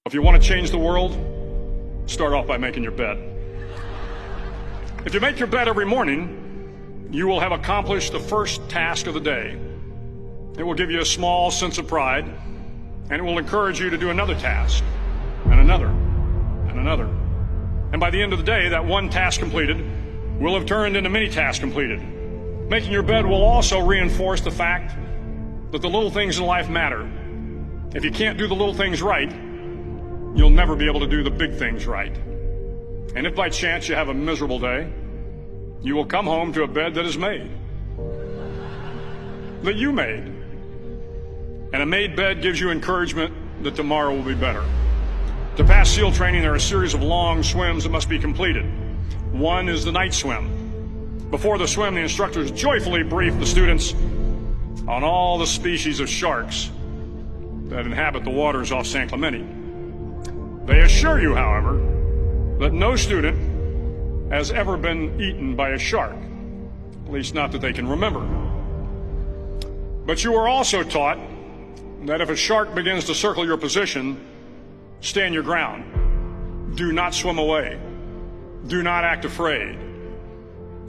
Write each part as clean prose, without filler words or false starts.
If you want to change the world, start off by making your bed. If you make your bed every morning, you will have accomplished the first task of the day. It will give you a small sense of pride, and it will encourage you to do another task, and another, and another. And by the end of the day, that one task completed will have turned into many tasks completed. Making your bed will also reinforce the fact that the little things in life matter. If you can't do the little things right, you'll never be able to do the big things right. And if by chance you have a miserable day, you will come home to a bed that is made, that you made. And a made bed gives you encouragement that tomorrow will be better. To pass SEAL training, there are a series of long swims that must be completed. One is the night swim. Before the swim, the instructors joyfully brief the students on all the species of sharks that inhabit the waters off San Clemente. They assure you, however, that no student has ever been eaten by a shark, at least not that they can remember. But you are also taught that if a shark begins to circle your position, stand your ground. Do not swim away. Do not act afraid.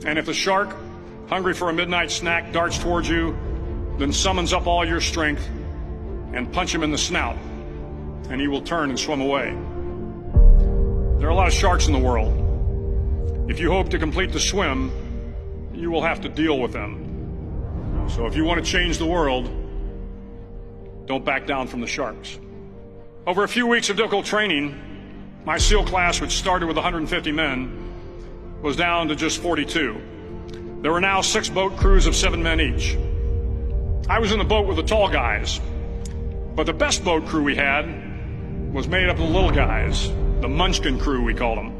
And if the shark, hungry for a midnight snack, darts towards you, then summons up all your strength and punch him in the snout, and he will turn and swim away. There are a lot of sharks in the world. If you hope to complete the swim, you will have to deal with them. So if you want to change the world, don't back down from the sharks. Over a few weeks of difficult training, my SEAL class, which started with 150 men, was down to just 42. There were now 6 boat crews of 7 men each. I was in the boat with the tall guys, but the best boat crew we had was made up of the little guys, the Munchkin crew, we called them.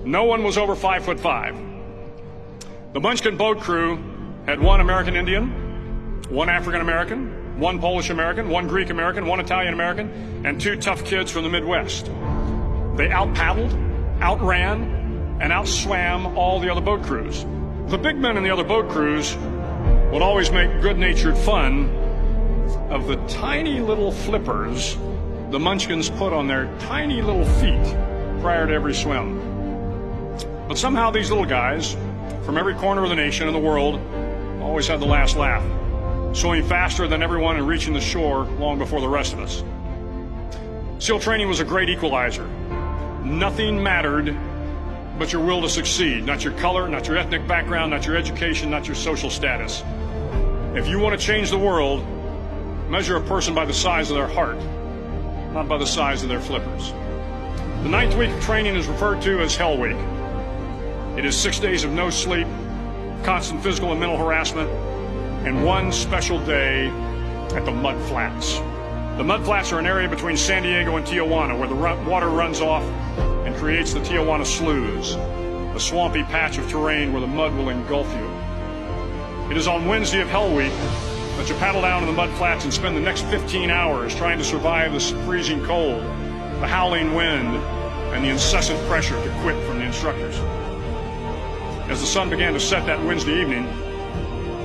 No one was over 5'5". The Munchkin boat crew had 1 American Indian, 1 African American, 1 Polish American, 1 Greek American, 1 Italian American, and 2 tough kids from the Midwest. They out-paddled, outran, and outswam all the other boat crews. The big men in the other boat crews would always make good-natured fun of the tiny little flippers the Munchkins put on their tiny little feet prior to every swim. But somehow these little guys from every corner of the nation and the world always had the last laugh, swimming faster than everyone and reaching the shore long before the rest of us. SEAL training was a great equalizer. Nothing mattered but your will to succeed, not your color, not your ethnic background, not your education, not your social status. If you want to change the world, measure a person by the size of their heart, not by the size of their flippers. The 9th week of training is referred to as Hell Week. It is 6 days of no sleep, constant physical and mental harassment, and 1 special day at the Mud Flats. The Mud Flats are an area between San Diego and Tijuana where the water runs off and creates the Tijuana Sloughs, a swampy patch of terrain where the mud will engulf you. It is on Wednesday of Hell Week that you paddle down to the Mud Flats and spend the next 15 hours trying to survive the freezing cold, the howling wind, and the incessant pressure to quit from the instructors. As the sun began to set that Wednesday evening,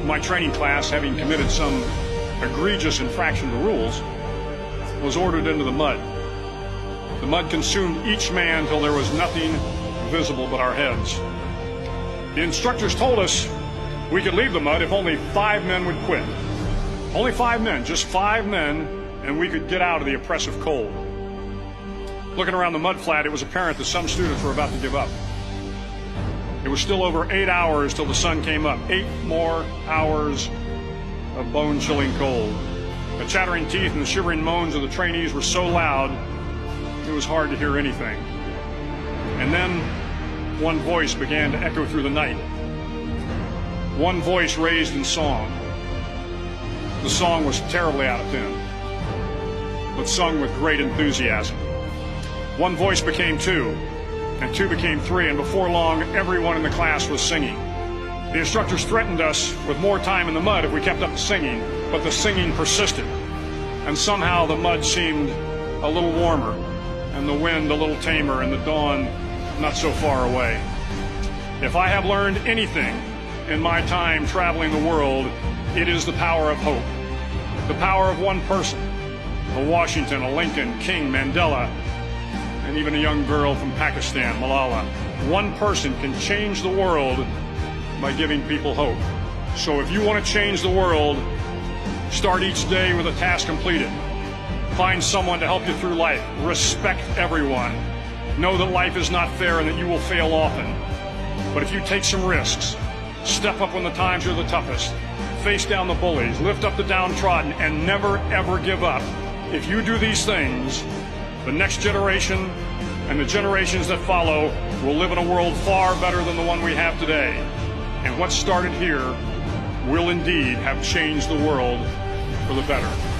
my training class, having committed some egregious infraction to rules, was ordered into the mud. The mud consumed each man till there was nothing visible but our heads. The instructors told us we could leave the mud if only 5 men would quit. Only 5 men, just 5 men, and we could get out of the oppressive cold. Looking around the mud flat, it was apparent that some students were about to give up. It was still over 8 hours till the sun came up. 8 more hours of bone-chilling cold. The chattering teeth and the shivering moans of the trainees were so loud, it was hard to hear anything. And then one voice began to echo through the night. One voice raised in song. The song was terribly out of tune, but sung with great enthusiasm. One voice became 2, and 2 became 3, and before long, everyone in the class was singing. The instructors threatened us with more time in the mud if we kept up the singing, but the singing persisted. And somehow the mud seemed a little warmer, and the wind a little tamer, and the dawn not so far away. If I have learned anything in my time traveling the world, it is the power of hope. The power of one person, a Washington, a Lincoln, King, Mandela, and even a young girl from Pakistan, Malala. One person can change the world by giving people hope. So if you want to change the world, start each day with a task completed. Find someone to help you through life. Respect everyone. Know that life is not fair and that you will fail often. But if you take some risks, step up when the times are the toughest, face down the bullies, lift up the downtrodden, and never ever give up. If you do these things, the next generation and the generations that follow will live in a world far better than the one we have today. And what started here will indeed have changed the world for the better.